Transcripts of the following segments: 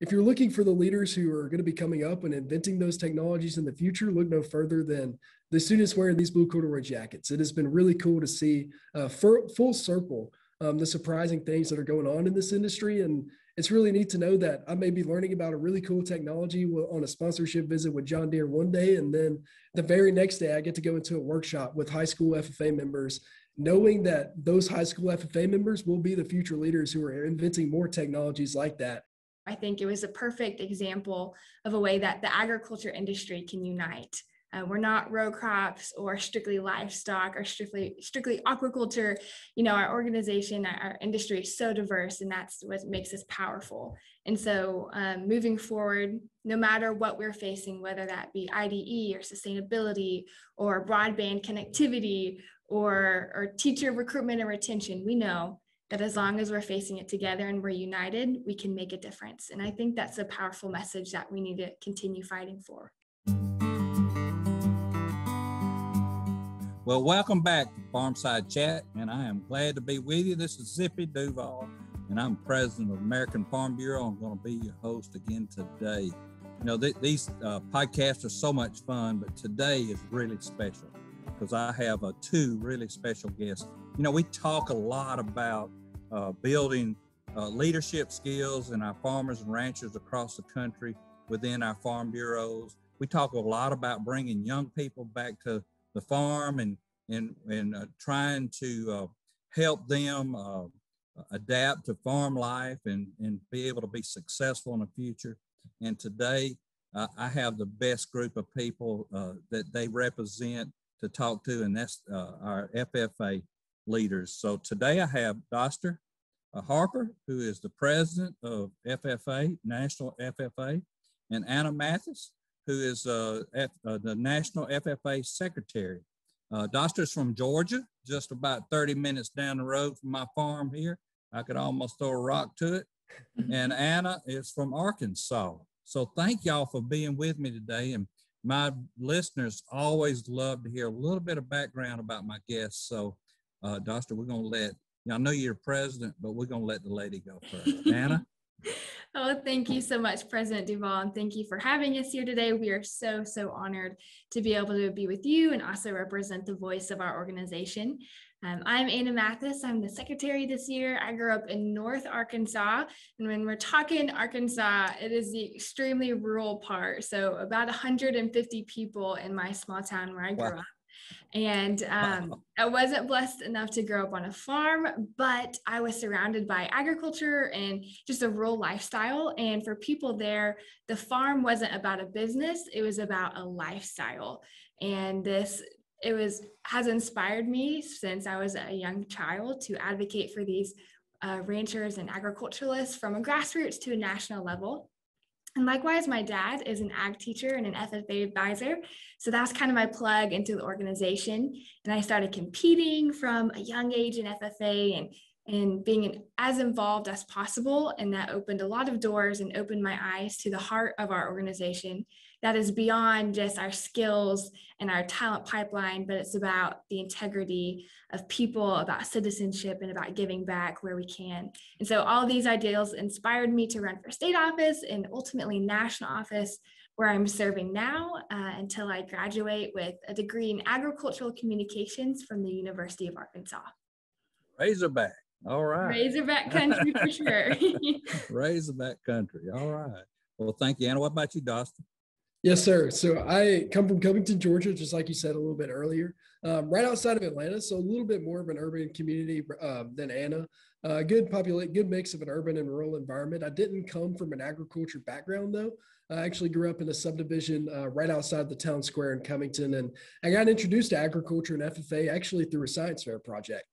if you're looking for the leaders who are going to be coming up and inventing those technologies in the future, look no further than the students wearing these blue corduroy jackets. It has been really cool to see full circle the surprising things that are going on in this industry. And it's really neat to know that I may be learning about a really cool technology on a sponsorship visit with John Deere one day. And then the very next day, I get to go into a workshop with high school FFA members, knowing that those high school FFA members will be the future leaders who are inventing more technologies like that. I think it was a perfect example of a way that the agriculture industry can unite. We're not row crops or strictly livestock or strictly aquaculture. You know, our organization, our industry is so diverse, and that's what makes us powerful. And so moving forward, no matter what we're facing, whether that be IDE or sustainability or broadband connectivity or teacher recruitment and retention, we know that as long as we're facing it together and we're united, we can make a difference. And I think that's a powerful message that we need to continue fighting for. Well, welcome back to Farmside Chat, and I am glad to be with you. This is Zippy, Duvall, and I'm president of American Farm Bureau. I'm going to be your host again today. You know, these podcasts are so much fun, but today is really special because I have two really special guests. You know, we talk a lot about building leadership skills in our farmers and ranchers across the country within our farm bureaus. We talk a lot about bringing young people back to the farm and trying to help them adapt to farm life and be able to be successful in the future. And today I have the best group of people that they represent to talk to, and that's our FFA leaders. So today I have Doster Harper, who is the president of FFA, National FFA, and Anna Mathis, who is the National FFA Secretary. Doster's from Georgia, just about 30 minutes down the road from my farm here. I could almost throw a rock to it. And Anna is from Arkansas. So thank y'all for being with me today. And my listeners always love to hear a little bit of background about my guests. So Doster, we're going to let, I know you're president, but we're going to let the lady go first. Anna? Oh, thank you so much, President Duvall, and thank you for having us here today. We are so honored to be able to be with you and also represent the voice of our organization. I'm Anna Mathis. I'm the secretary this year. I grew up in North Arkansas, and when we're talking Arkansas, it is the extremely rural part. So about 150 people in my small town where I grew up. And I wasn't blessed enough to grow up on a farm, but I was surrounded by agriculture and just a rural lifestyle. And for people there, the farm wasn't about a business, it was about a lifestyle. And has inspired me since I was a young child to advocate for these ranchers and agriculturalists from a grassroots to a national level. And likewise, my dad is an ag teacher and an FFA advisor. So that's kind of my plug into the organization. And I started competing from a young age in FFA and being as involved as possible. And that opened a lot of doors and opened my eyes to the heart of our organization that is beyond just our skills and our talent pipeline, but it's about the integrity of people, about citizenship, and about giving back where we can. And so all these ideals inspired me to run for state office and ultimately national office, where I'm serving now until I graduate with a degree in agricultural communications from the University of Arkansas. Razorback, all right. Razorback country for sure. Razorback country, all right. Well, thank you, Anna. What about you, Doster? Yes, sir. So I come from Covington, Georgia, just like you said a little bit earlier, right outside of Atlanta. So a little bit more of an urban community than Anna. Good mix of an urban and rural environment. I didn't come from an agriculture background, though. I actually grew up in a subdivision right outside the town square in Covington, and I got introduced to agriculture and FFA actually through a science fair project.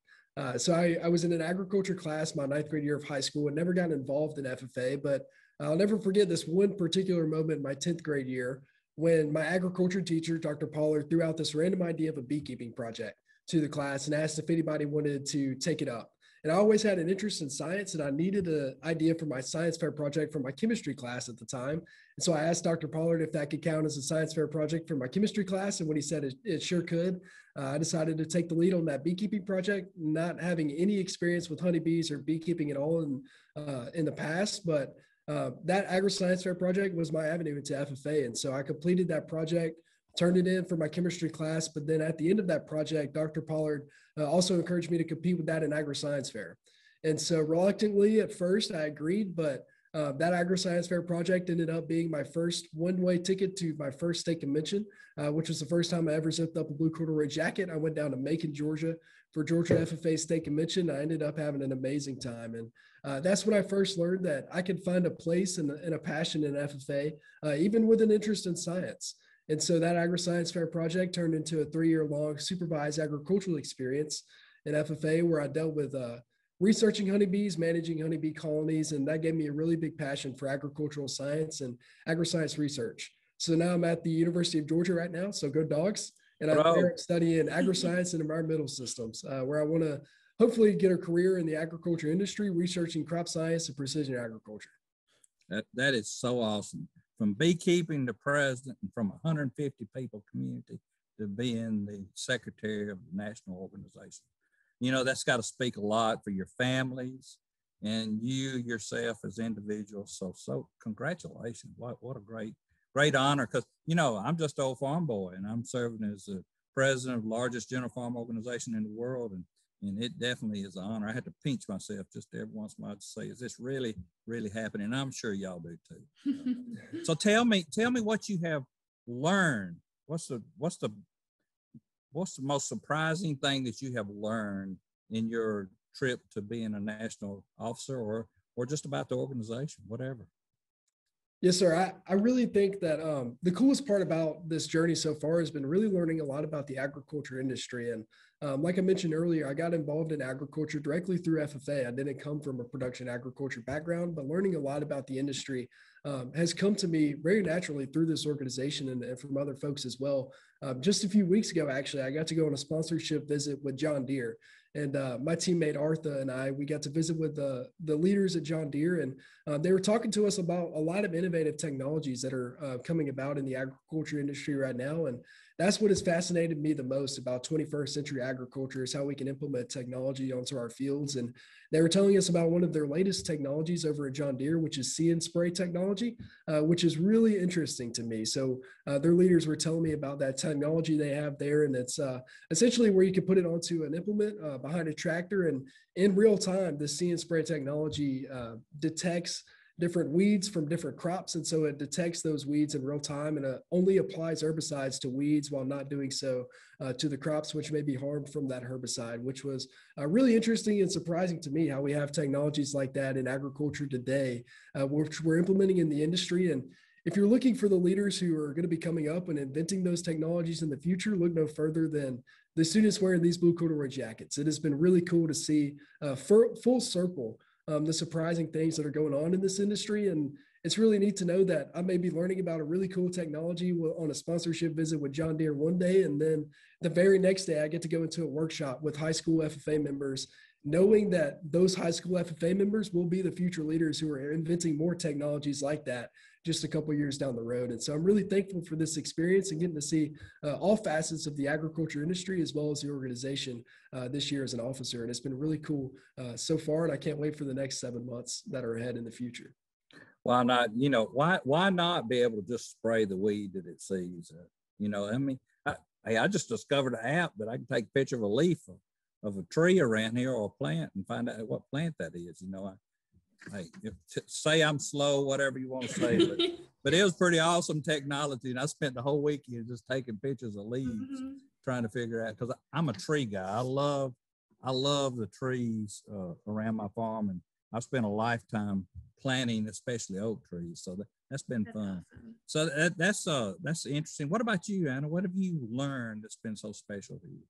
So I was in an agriculture class my 9th grade year of high school and never got involved in FFA, but I'll never forget this one particular moment in my 10th grade year when my agriculture teacher, Dr. Pollard, threw out this random idea of a beekeeping project to the class and asked if anybody wanted to take it up. And I always had an interest in science, and I needed an idea for my science fair project for my chemistry class at the time. And so I asked Dr. Pollard if that could count as a science fair project for my chemistry class. And when he said it sure could, I decided to take the lead on that beekeeping project, not having any experience with honeybees or beekeeping at all in the past. But that agri-science fair project was my avenue into FFA. And so I completed that project, turned it in for my chemistry class. But then at the end of that project, Dr. Pollard also encouraged me to compete with that in agri-science fair. And so reluctantly at first I agreed, but that agri-science fair project ended up being my first one-way ticket to my first state convention, which was the first time I ever zipped up a blue corduroy jacket. I went down to Macon, Georgia for Georgia FFA state convention. I ended up having an amazing time. And that's when I first learned that I could find a place and a passion in FFA, even with an interest in science. And so that agri-science fair project turned into a 3-year-long supervised agricultural experience in FFA, where I dealt with researching honeybees, managing honeybee colonies, and that gave me a really big passion for agricultural science and agri-science research. So now I'm at the University of Georgia right now, so go Dogs, and I'm there studying agri-science and environmental systems, where I want to hopefully get a career in the agriculture industry, researching crop science and precision agriculture. That is so awesome. From beekeeping to president, and from 150 people community to being the secretary of the national organization. You know, that's got to speak a lot for your families and you yourself as individuals. So congratulations. What a great honor. Because, you know, I'm just an old farm boy and I'm serving as the president of the largest general farm organization in the world. And it definitely is an honor. I had to pinch myself just every once in a while to say, is this really, really happening? And I'm sure y'all do too. So tell me what you have learned. What's the most surprising thing that you have learned in your trip to being a national officer or just about the organization, whatever? Yes, sir. I really think that the coolest part about this journey so far has been really learning a lot about the agriculture industry. And like I mentioned earlier, I got involved in agriculture directly through FFA. I didn't come from a production agriculture background, but learning a lot about the industry has come to me very naturally through this organization and from other folks as well. Just a few weeks ago, actually, I got to go on a sponsorship visit with John Deere. And my teammate Artha and we got to visit with the leaders at John Deere, and they were talking to us about a lot of innovative technologies that are coming about in the agriculture industry right now. And that's what has fascinated me the most about 21st century agriculture, is how we can implement technology onto our fields. And they were telling us about one of their latest technologies over at John Deere, which is see and spray technology, which is really interesting to me. So their leaders were telling me about that technology they have there. And it's essentially where you can put it onto an implement behind a tractor, and in real time, the see and spray technology detects different weeds from different crops. And so it detects those weeds in real time and only applies herbicides to weeds while not doing so to the crops, which may be harmed from that herbicide, which was really interesting and surprising to me, how we have technologies like that in agriculture today, which we're implementing in the industry. And if you're looking for the leaders who are going to be coming up and inventing those technologies in the future, look no further than the students wearing these blue corduroy jackets. It has been really cool to see full circle the surprising things that are going on in this industry. And it's really neat to know that I may be learning about a really cool technology on a sponsorship visit with John Deere one day, and then the very next day I get to go into a workshop with high school FFA members, knowing that those high school FFA members will be the future leaders who are inventing more technologies like that just a couple of years down the road. And so I'm really thankful for this experience and getting to see all facets of the agriculture industry as well as the organization this year as an officer. And it's been really cool so far, and I can't wait for the next 7 months that are ahead in the future. Why not? You know, why not be able to just spray the weed that it sees? You know, I mean, I just discovered an app that I can take a picture of a leaf of a tree around here or a plant and find out what plant that is. You know, say I'm slow, whatever you want to say, but it was pretty awesome technology. And I spent the whole weekend just taking pictures of leaves, trying to figure out, because I'm a tree guy. I love the trees around my farm, and I've spent a lifetime planting, especially oak trees. So that's been fun. Awesome. So that's interesting. What about you, Anna? What have you learned that's been so special to you?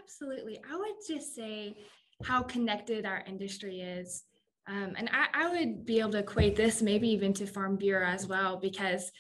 Absolutely. I would just say how connected our industry is. And I would be able to equate this maybe even to Farm Bureau as well, because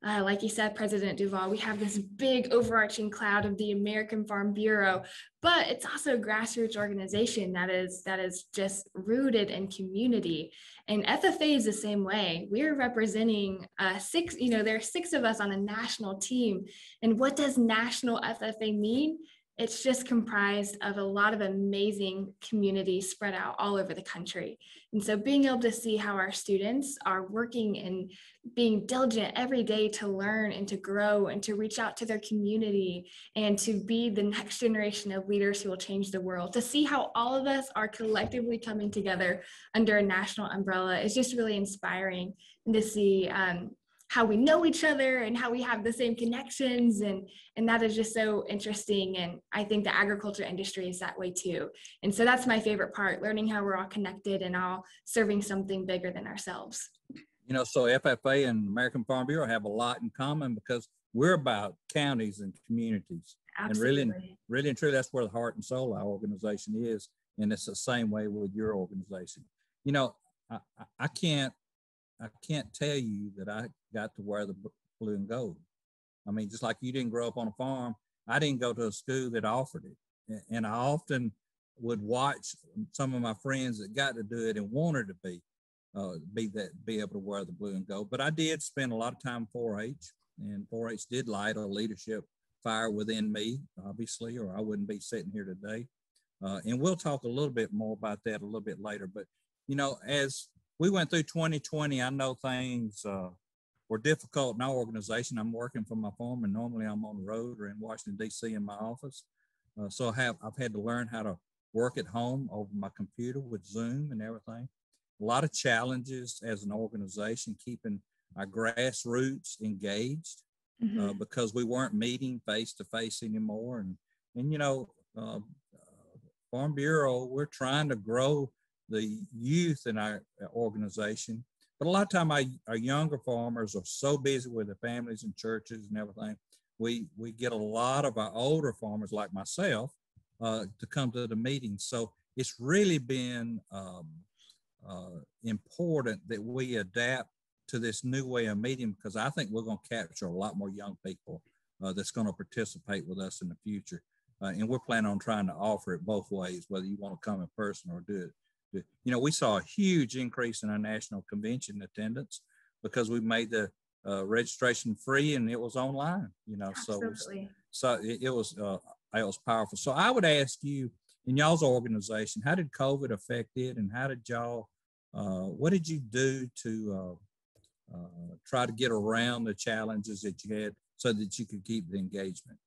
like you said, President Duvall, we have this big overarching cloud of the American Farm Bureau, but it's also a grassroots organization that is just rooted in community. And FFA is the same way. We're representing there are 6 of us on a national team. And what does national FFA mean? it's just comprised of a lot of amazing communities spread out all over the country. And so being able to see how our students are working and being diligent every day to learn and to grow and to reach out to their community and to be the next generation of leaders who will change the world, to see how all of us are collectively coming together under a national umbrella is just really inspiring. And to see how we know each other and how we have the same connections, and that is just so interesting. And I think the agriculture industry is that way too. And so that's my favorite part, learning how we're all connected and all serving something bigger than ourselves. You know, so FFA and American Farm Bureau have a lot in common because we're about counties and communities. Absolutely. And really and truly, that's where the heart and soul of our organization is. And it's the same way with your organization. You know, I can't tell you that I got to wear the blue and gold. I mean, just like you didn't grow up on a farm, I didn't go to a school that offered it. And I often would watch some of my friends that got to do it and wanted to be able to wear the blue and gold. But I did spend a lot of time 4-H, and 4-H did light a leadership fire within me, obviously, or I wouldn't be sitting here today. And we'll talk a little bit more about that a little bit later. But, you know, as we went through 2020, I know things were difficult in our organization. I'm working for my farm, and normally I'm on the road or in Washington, D.C. in my office. So I've had to learn how to work at home over my computer with Zoom and everything. A lot of challenges as an organization, keeping our grassroots engaged because we weren't meeting face-to-face anymore. And you know, Farm Bureau, we're trying to grow the youth in our organization. But a lot of time our younger farmers are so busy with their families and churches and everything. We get a lot of our older farmers like myself to come to the meetings. So it's really been important that we adapt to this new way of meeting, because I think we're going to capture a lot more young people that's going to participate with us in the future. And we're planning on trying to offer it both ways, whether you want to come in person or do it. You know, we saw a huge increase in our national convention attendance because we made the registration free and it was online, you know. Absolutely. So it was powerful. So I would ask you, in y'all's organization, how did COVID affect it, and how did y'all, what did you do to try to get around the challenges that you had so that you could keep the engagement?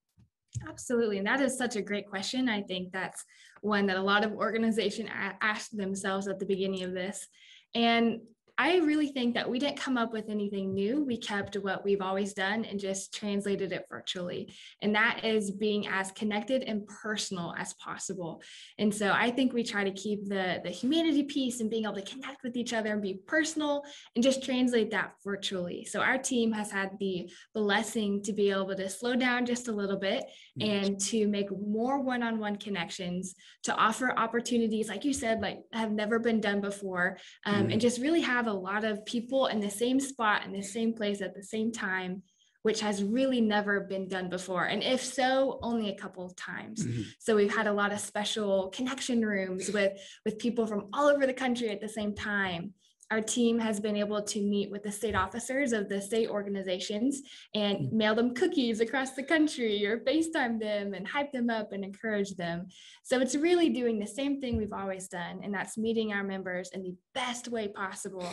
Absolutely. And that is such a great question. I think that's one that a lot of organizations ask themselves at the beginning of this. And I really think that we didn't come up with anything new. We kept what we've always done and just translated it virtually. And that is being as connected and personal as possible. And so I think we try to keep the humanity piece and being able to connect with each other and be personal and just translate that virtually. So our team has had the blessing to be able to slow down just a little bit and to make more one-on-one connections, to offer opportunities, like you said, like have never been done before, and just really have a lot of people in the same spot in the same place at the same time, which has really never been done before. And if so, only a couple of times. So we've had a lot of special connection rooms with people from all over the country at the same time. Our team has been able to meet with the state officers of the state organizations and mail them cookies across the country or FaceTime them and hype them up and encourage them. So it's really doing the same thing we've always done, and that's meeting our members in the best way possible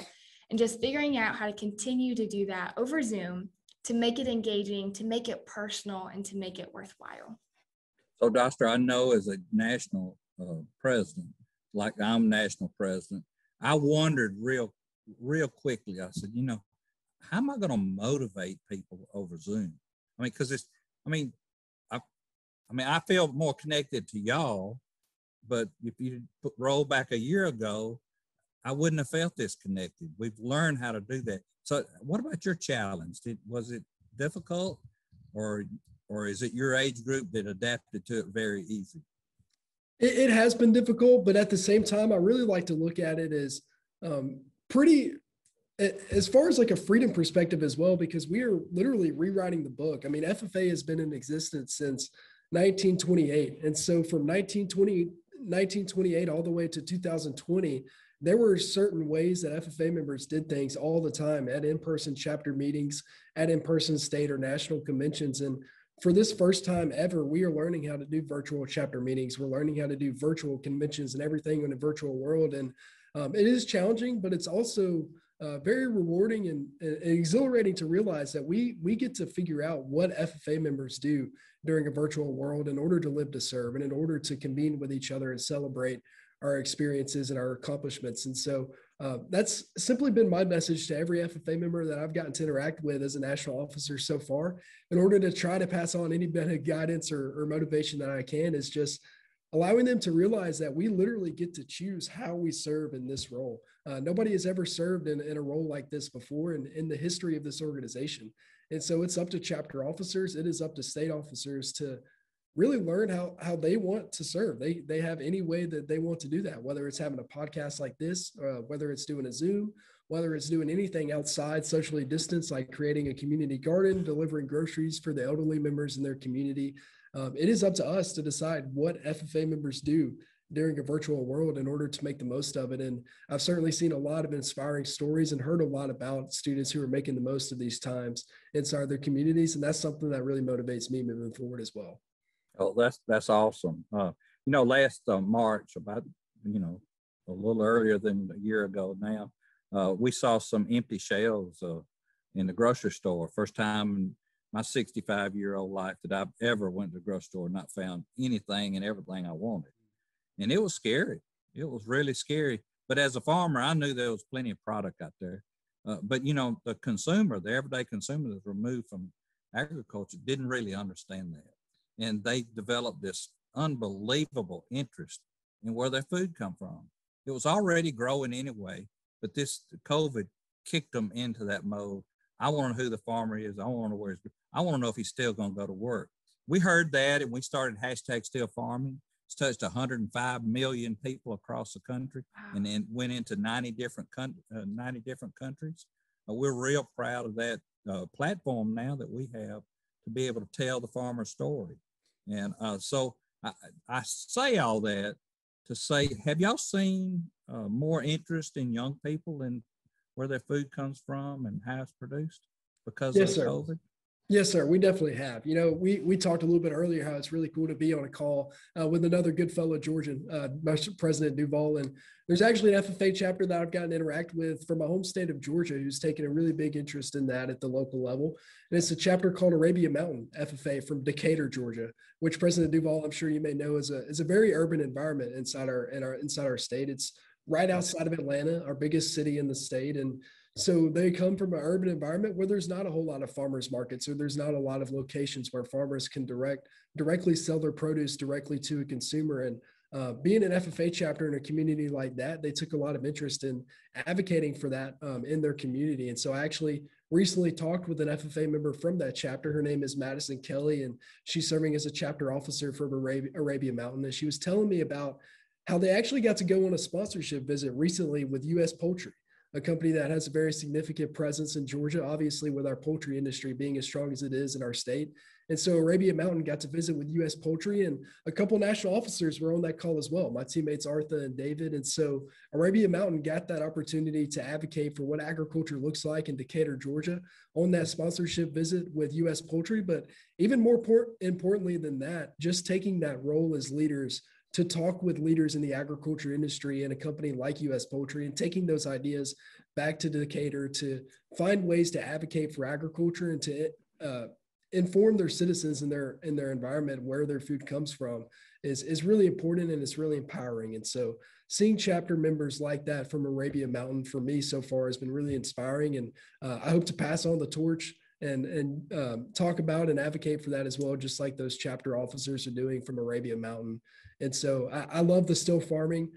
and just figuring out how to continue to do that over Zoom to make it engaging, to make it personal, and to make it worthwhile. So, Doster, I know as a national president, like I'm national president, I wondered real quickly. I said, you know, how am I going to motivate people over Zoom? I mean, because I feel more connected to y'all, but if you roll back a year ago, I wouldn't have felt this connected. We've learned how to do that. So, what about your challenge? Was it difficult, or is it your age group that adapted to it very easy? It has been difficult, but at the same time, I really like to look at it as pretty, as far as like a freedom perspective as well, because we are literally rewriting the book. I mean, FFA has been in existence since 1928. And so from 1928 all the way to 2020, there were certain ways that FFA members did things all the time at in-person chapter meetings, at in-person state or national conventions. And for this first time ever, we are learning how to do virtual chapter meetings. We're learning how to do virtual conventions and everything in a virtual world. And it is challenging, but it's also very rewarding and exhilarating to realize that we get to figure out what FFA members do during a virtual world in order to live to serve and in order to convene with each other and celebrate our experiences and our accomplishments. And so that's simply been my message to every FFA member that I've gotten to interact with as a national officer so far, in order to try to pass on any bit of guidance or motivation that I can, is just allowing them to realize that we literally get to choose how we serve in this role. Nobody has ever served in a role like this before in the history of this organization. And so it's up to chapter officers. It is up to state officers to really learn how they want to serve. They have any way that they want to do that, whether it's having a podcast like this, whether it's doing a Zoom, whether it's doing anything outside socially distanced, like creating a community garden, delivering groceries for the elderly members in their community. It is up to us to decide what FFA members do during a virtual world in order to make the most of it. And I've certainly seen a lot of inspiring stories and heard a lot about students who are making the most of these times inside their communities. And that's something that really motivates me moving forward as well. Oh, that's awesome. Last March, about, a little earlier than a year ago now, we saw some empty shelves in the grocery store. First time in my 65-year-old life that I've ever went to the grocery store and not found anything and everything I wanted. And it was scary. It was really scary. But as a farmer, I knew there was plenty of product out there. But the consumer, the everyday consumer that's removed from agriculture, didn't really understand that. And they developed this unbelievable interest in where their food come from. It was already growing anyway, but this COVID kicked them into that mode. I want to know who the farmer is. I want to know I want to know if he's still going to go to work. We heard that, and we started hashtag Still Farming. It's touched 105 million people across the country, and then went into 90 different countries. We're real proud of that platform now that we have to be able to tell the farmer's story. And so I say all that to say, have y'all seen more interest in young people and where their food comes from and how it's produced because of COVID? Yes, sir. We definitely have. We talked a little bit earlier how it's really cool to be on a call with another good fellow Georgian, President Duvall. And there's actually an FFA chapter that I've gotten to interact with from my home state of Georgia, who's taken a really big interest in that at the local level. And it's a chapter called Arabia Mountain FFA from Decatur, Georgia, which President Duvall, I'm sure you may know, is a very urban environment inside our state. It's right outside of Atlanta, our biggest city in the state. And so they come from an urban environment where there's not a whole lot of farmers markets, or there's not a lot of locations where farmers can directly sell their produce directly to a consumer. And being an FFA chapter in a community like that, they took a lot of interest in advocating for that in their community. And so I actually recently talked with an FFA member from that chapter. Her name is Mathis Kelly, and she's serving as a chapter officer for Arabia Mountain. And she was telling me about how they actually got to go on a sponsorship visit recently with U.S. Poultry, a company that has a very significant presence in Georgia, obviously with our poultry industry being as strong as it is in our state. And so Arabia Mountain got to visit with U.S. Poultry, and a couple national officers were on that call as well, my teammates Artha and David. And so Arabia Mountain got that opportunity to advocate for what agriculture looks like in Decatur, Georgia, on that sponsorship visit with U.S. Poultry. But even more importantly than that, just taking that role as leaders to talk with leaders in the agriculture industry in a company like U.S. Poultry, and taking those ideas back to Decatur to find ways to advocate for agriculture and to inform their citizens in their environment where their food comes from is really important, and it's really empowering. And so seeing chapter members like that from Arabia Mountain for me so far has been really inspiring. And I hope to pass on the torch and talk about and advocate for that as well, just like those chapter officers are doing from Arabia Mountain. And so I love the still farming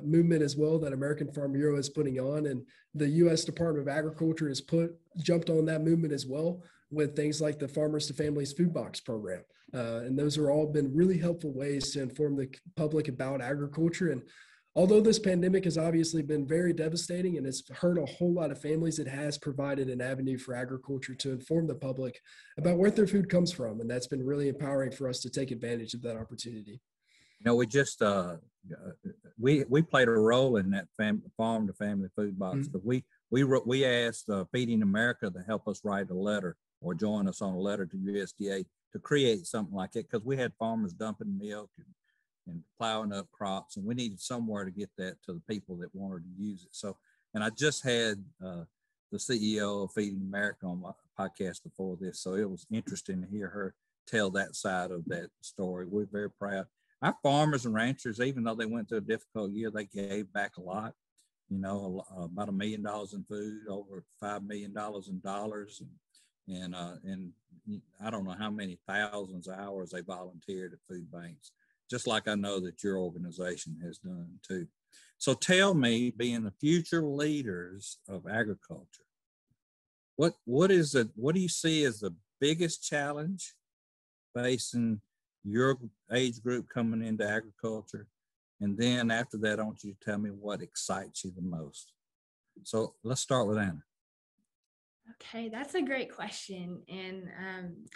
movement as well that American Farm Bureau is putting on, and the U.S. Department of Agriculture has jumped on that movement as well with things like the Farmers to Families Food Box program. And those are all been really helpful ways to inform the public about agriculture. And although this pandemic has obviously been very devastating and it's hurt a whole lot of families, it has provided an avenue for agriculture to inform the public about where their food comes from. And that's been really empowering for us to take advantage of that opportunity. We just, we played a role in that farm to family food box. Mm-hmm. We asked Feeding America to help us write a letter or join us on a letter to USDA to create something like it, because we had farmers dumping milk and plowing up crops, and we needed somewhere to get that to the people that wanted to use it. So, and I just had the CEO of Feeding America on my podcast before this, so it was interesting to hear her tell that side of that story. We're very proud. Our farmers and ranchers, even though they went through a difficult year, they gave back a lot. You know, about $1 million in food, over $5 million in dollars, and I don't know how many thousands of hours they volunteered at food banks, just like I know that your organization has done too. So tell me, being the future leaders of agriculture, what do you see as the biggest challenge facing your age group coming into agriculture? And then after that, I want you to tell me what excites you the most. So let's start with Anna. Okay, that's a great question. And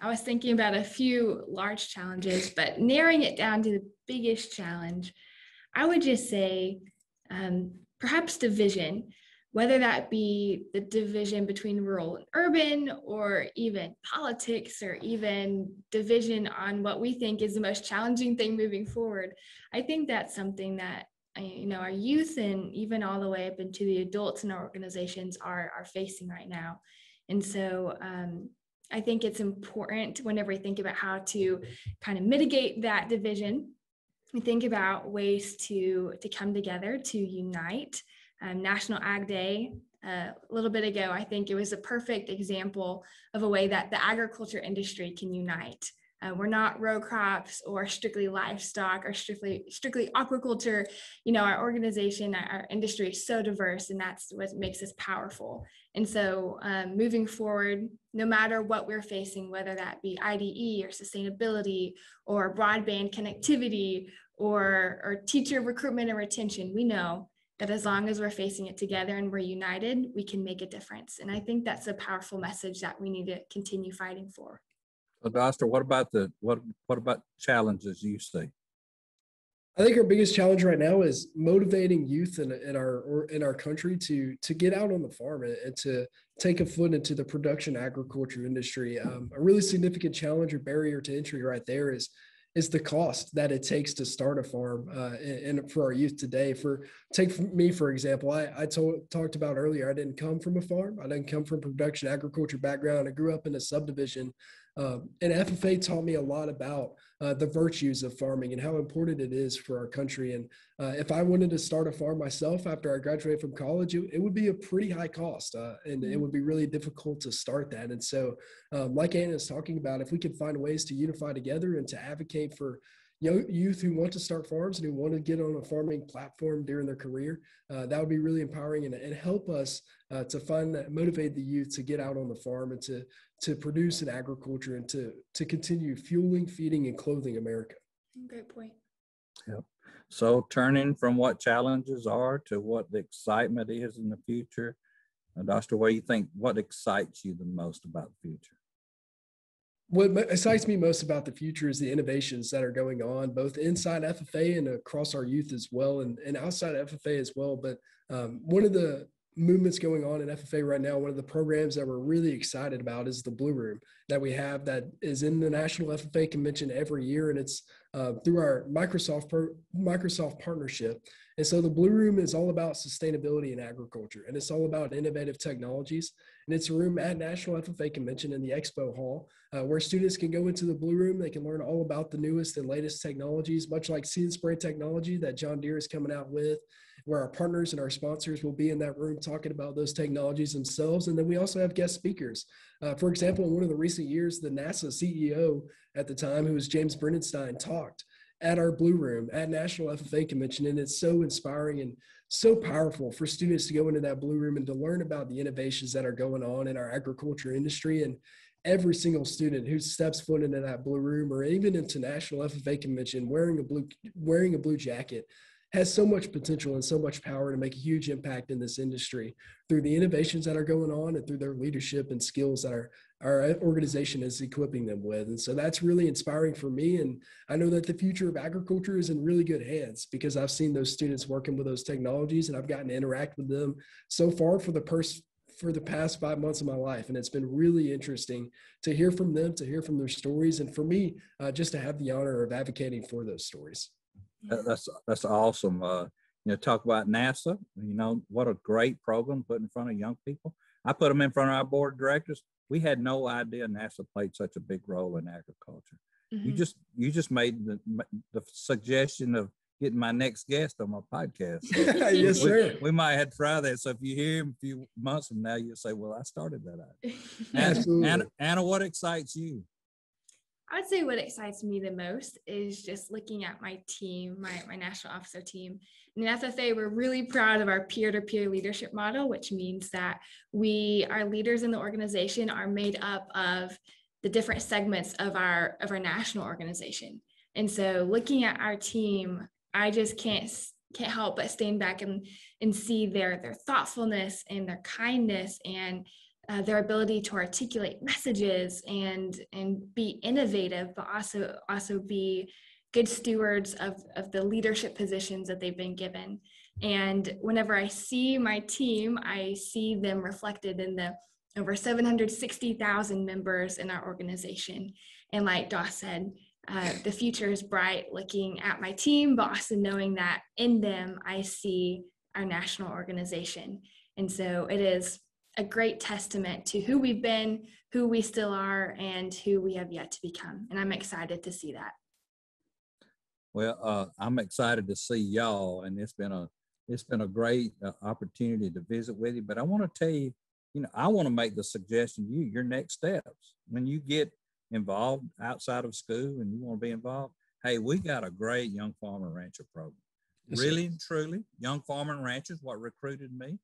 I was thinking about a few large challenges, but narrowing it down to the biggest challenge, I would just say perhaps division, whether that be the division between rural and urban, or even politics, or even division on what we think is the most challenging thing moving forward. I think that's something that our youth, and even all the way up into the adults in our organizations, are facing right now. And so I think it's important, whenever we think about how to kind of mitigate that division, we think about ways to come together, to unite. National Ag Day a little bit ago, I think it was a perfect example of a way that the agriculture industry can unite. We're not row crops or strictly livestock or strictly aquaculture. Our organization, our industry is so diverse, and that's what makes us powerful. And so moving forward, no matter what we're facing, whether that be IDE or sustainability or broadband connectivity or teacher recruitment and retention, we know that as long as we're facing it together and we're united, we can make a difference. And I think that's a powerful message that we need to continue fighting for. So, Doster, what about challenges you see? I think our biggest challenge right now is motivating youth in our country to get out on the farm and to take a foot into the production agriculture industry. A really significant challenge or barrier to entry right there is the cost that it takes to start a farm, and for our youth today. Take me, for example, I talked about earlier, I didn't come from a farm. I didn't come from a production agriculture background. I grew up in a subdivision, and FFA taught me a lot about the virtues of farming and how important it is for our country. And if I wanted to start a farm myself after I graduated from college, it would be a pretty high cost, and it would be really difficult to start that. And so, like Anna is talking about, if we can find ways to unify together and to advocate for youth who want to start farms and who want to get on a farming platform during their career, that would be really empowering and help us to motivate the youth to get out on the farm and to produce in agriculture and to continue fueling, feeding, and clothing America. Great point. Yep. So turning from what challenges are to what the excitement is in the future, Doster, what excites you the most about the future? What excites me most about the future is the innovations that are going on, both inside FFA and across our youth as well, and outside FFA as well. But one of the movements going on in FFA right now, one of the programs that we're really excited about is the Blue Room that we have that is in the National FFA Convention every year, and it's through our Microsoft partnership. And so the Blue Room is all about sustainability in agriculture, and it's all about innovative technologies. And it's a room at National FFA Convention in the Expo Hall where students can go into the Blue Room. They can learn all about the newest and latest technologies, much like seed spray technology that John Deere is coming out with, where our partners and our sponsors will be in that room talking about those technologies themselves. And then we also have guest speakers. For example, in one of the recent years, the NASA CEO at the time, who was James Brendenstein, talked at our Blue Room at National FFA Convention. And it's so inspiring and so powerful for students to go into that Blue Room and to learn about the innovations that are going on in our agriculture industry. And every single student who steps foot into that Blue Room, or even into National FFA Convention wearing a blue jacket, has so much potential and so much power to make a huge impact in this industry through the innovations that are going on and through their leadership and skills that our organization is equipping them with. And so that's really inspiring for me. And I know that the future of agriculture is in really good hands because I've seen those students working with those technologies, and I've gotten to interact with them so far for the for the past 5 months of my life. And it's been really interesting to hear from them, to hear from their stories. And for me, just to have the honor of advocating for those stories. That's awesome. Talk about NASA, what a great program put in front of young people. I put them in front of our board of directors. We had no idea NASA played such a big role in agriculture. Mm-hmm. You just made the suggestion of getting my next guest on my podcast. So yes, sir. We might have to try that. So if you hear him a few months from now, you'll say, well, I started that out. Absolutely. Anna, what excites you? I'd say what excites me the most is just looking at my team, my national officer team. In FFA, we're really proud of our peer-to-peer leadership model, which means that our leaders in the organization are made up of the different segments of our national organization. And so looking at our team, I just can't help but stand back and see their thoughtfulness and their kindness and their ability to articulate messages and be innovative, but also be good stewards of the leadership positions that they've been given. And whenever I see my team, I see them reflected in the over 760,000 members in our organization. And like Doss said, the future is bright looking at my team, but also knowing that in them, I see our national organization. And so it is a great testament to who we've been, who we still are, and who we have yet to become. And I'm excited to see that. Well, I'm excited to see y'all, and it's been a great opportunity to visit with you. But I want to tell you, I want to make the suggestion to you, your next steps. When you get involved outside of school and you want to be involved, hey, we got a great young farmer rancher program. Yes, really and truly, young farmer and ranchers, what recruited me.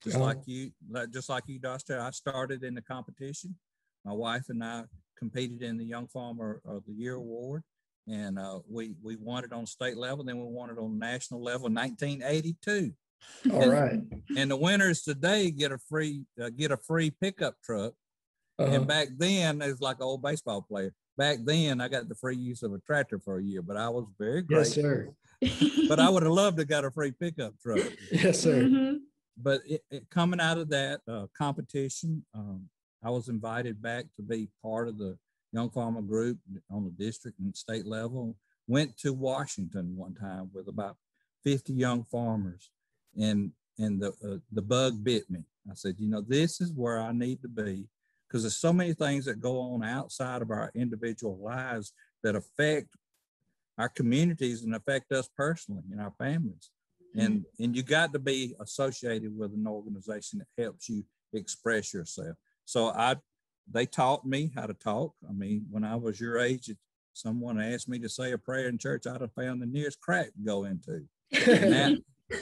Just like you, Doster, I started in the competition. My wife and I competed in the Young Farmer of the Year award, and we won it on state level. Then we won it on national level in 1982. All right. And the winners today get a free pickup truck. Uh-huh. And back then, it was like an old baseball player. Back then, I got the free use of a tractor for a year, but I was very grateful. Yes, sir. But I would have loved to got a free pickup truck. Yes, sir. Mm-hmm. But coming out of that competition, I was invited back to be part of the Young Farmer group on the district and state level. Went to Washington one time with about 50 young farmers, and the bug bit me. I said, this is where I need to be, because there's so many things that go on outside of our individual lives that affect our communities and affect us personally and our families. And you got to be associated with an organization that helps you express yourself. So they taught me how to talk. I mean, when I was your age, if someone asked me to say a prayer in church, I'd have found the nearest crack to go into.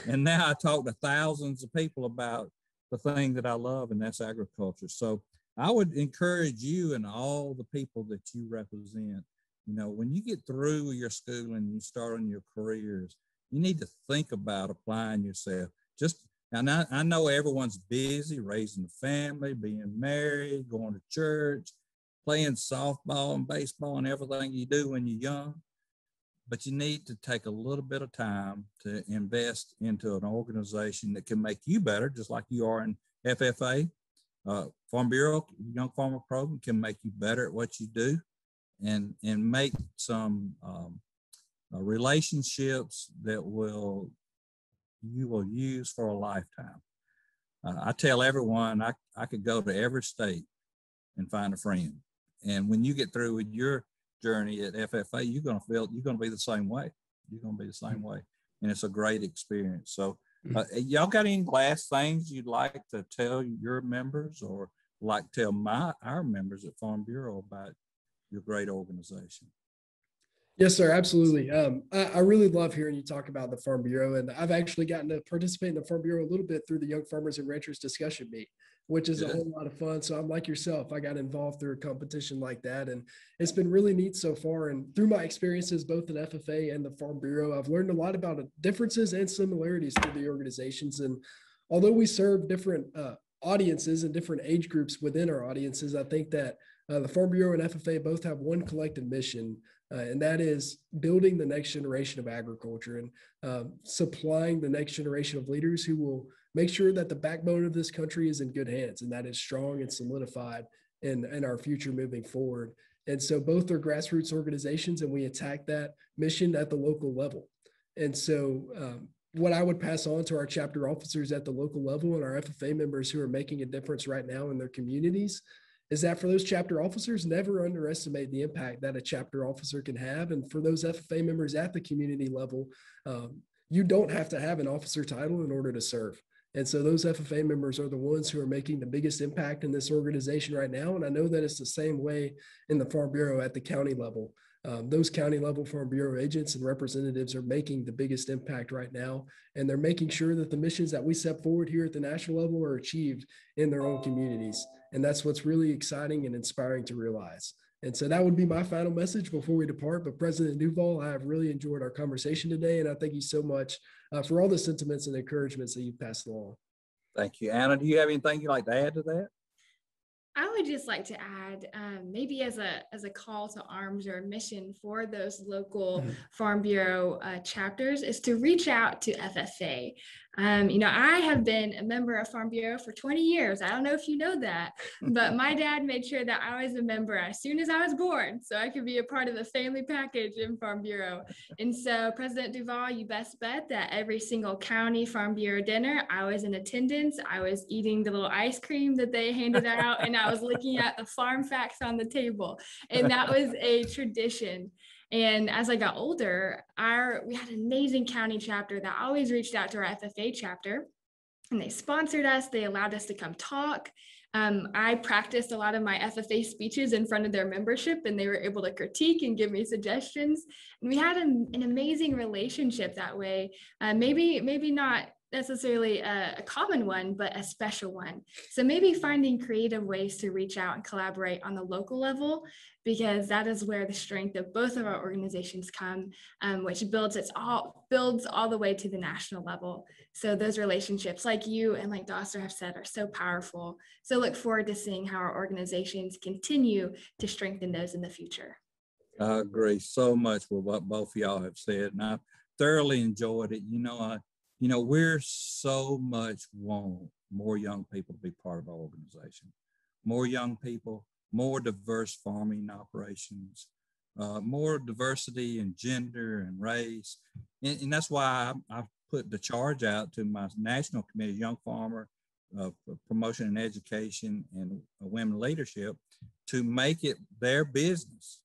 And now I talk to thousands of people about the thing that I love, and that's agriculture. So I would encourage you and all the people that you represent, when you get through your schooling and you start on your careers, you need to think about applying yourself. And I know everyone's busy raising a family, being married, going to church, playing softball and baseball and everything you do when you're young. But you need to take a little bit of time to invest into an organization that can make you better, just like you are in FFA. Farm Bureau, Young Farmer Program can make you better at what you do and make some relationships that you will use for a lifetime. I tell everyone I could go to every state and find a friend. And when you get through with your journey at FFA, you're going to be the same way. You're going to be the same way. And it's a great experience. So y'all got any last things you'd like to tell your members or like tell our members at Farm Bureau about your great organization? Yes, sir. Absolutely. I really love hearing you talk about the Farm Bureau, and I've actually gotten to participate in the Farm Bureau a little bit through the Young Farmers and Ranchers discussion meet, which is a whole lot of fun. So I'm like yourself. I got involved through a competition like that, and it's been really neat so far. And through my experiences, both in FFA and the Farm Bureau, I've learned a lot about differences and similarities through the organizations. And although we serve different audiences and different age groups within our audiences, I think that the Farm Bureau and FFA both have one collective mission and that is building the next generation of agriculture and supplying the next generation of leaders who will make sure that the backbone of this country is in good hands and that is strong and solidified in our future moving forward. And so both are grassroots organizations, and we attack that mission at the local level. And so what I would pass on to our chapter officers at the local level and our FFA members who are making a difference right now in their communities is that for those chapter officers, never underestimate the impact that a chapter officer can have. And for those FFA members at the community level, you don't have to have an officer title in order to serve. And so those FFA members are the ones who are making the biggest impact in this organization right now. And I know that it's the same way in the Farm Bureau at the county level. Those county level Farm Bureau agents and representatives are making the biggest impact right now. And they're making sure that the missions that we set forward here at the national level are achieved in their own communities. And that's what's really exciting and inspiring to realize. And so that would be my final message before we depart. But President Duvall, I have really enjoyed our conversation today. And I thank you so much for all the sentiments and encouragements that you've passed along. Thank you. Anna, do you have anything you'd like to add to that? I would just like to add, maybe as a call to arms or a mission for those local Farm Bureau chapters is to reach out to FFA. I have been a member of Farm Bureau for 20 years. I don't know if you know that, but my dad made sure that I was a member as soon as I was born, so I could be a part of the family package in Farm Bureau. And so President Duvall, you best bet that every single county Farm Bureau dinner, I was in attendance. I was eating the little ice cream that they handed out, and I was looking at the farm facts on the table. And that was a tradition. And as I got older, we had an amazing county chapter that always reached out to our FFA chapter, and they sponsored us. They allowed us to come talk. I practiced a lot of my FFA speeches in front of their membership, and they were able to critique and give me suggestions. And we had an amazing relationship that way. Maybe not necessarily a common one, but a special one. So maybe finding creative ways to reach out and collaborate on the local level, because that is where the strength of both of our organizations come, which builds all the way to the national level. So those relationships, like you and like Doster have said, are so powerful. So look forward to seeing how our organizations continue to strengthen those in the future. I agree so much with what both of y'all have said, and I thoroughly enjoyed it. We're so much want more young people to be part of our organization. More young people, more diverse farming operations, more diversity in gender and race. And that's why I put the charge out to my national committee, Young Farmer, Promotion and Education, and Women Leadership, to make it their business,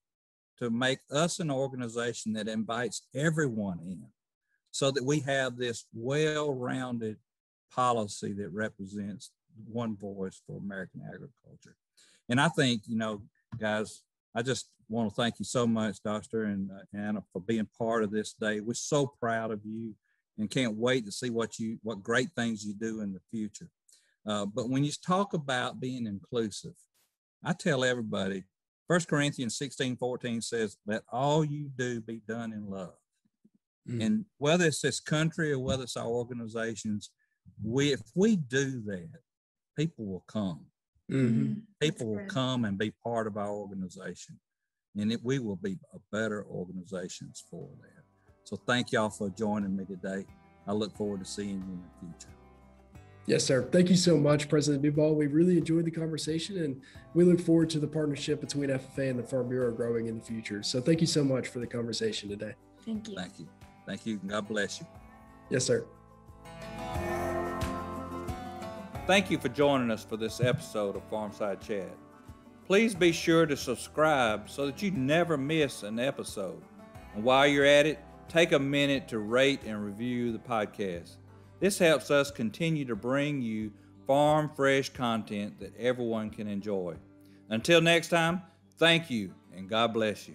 to make us an organization that invites everyone in, so that we have this well-rounded policy that represents one voice for American agriculture. And I think, guys, I just want to thank you so much, Doster and Anna, for being part of this day. We're so proud of you and can't wait to see what great things you do in the future. But when you talk about being inclusive, I tell everybody, 1 Corinthians 16:14 says, let all you do be done in love. And whether it's this country or whether it's our organizations, if we do that, people will come. People will come and be part of our organization, and we will be a better organizations for that. So thank y'all for joining me today. I look forward to seeing you in the future. Yes, sir. Thank you so much, President Duvall. We really enjoyed the conversation, and we look forward to the partnership between FFA and the Farm Bureau growing in the future. So thank you so much for the conversation today. Thank you. Thank you. Thank you. God bless you. Yes, sir. Thank you for joining us for this episode of Farmside Chat. Please be sure to subscribe so that you never miss an episode. And while you're at it, take a minute to rate and review the podcast. This helps us continue to bring you farm fresh content that everyone can enjoy. Until next time, thank you and God bless you.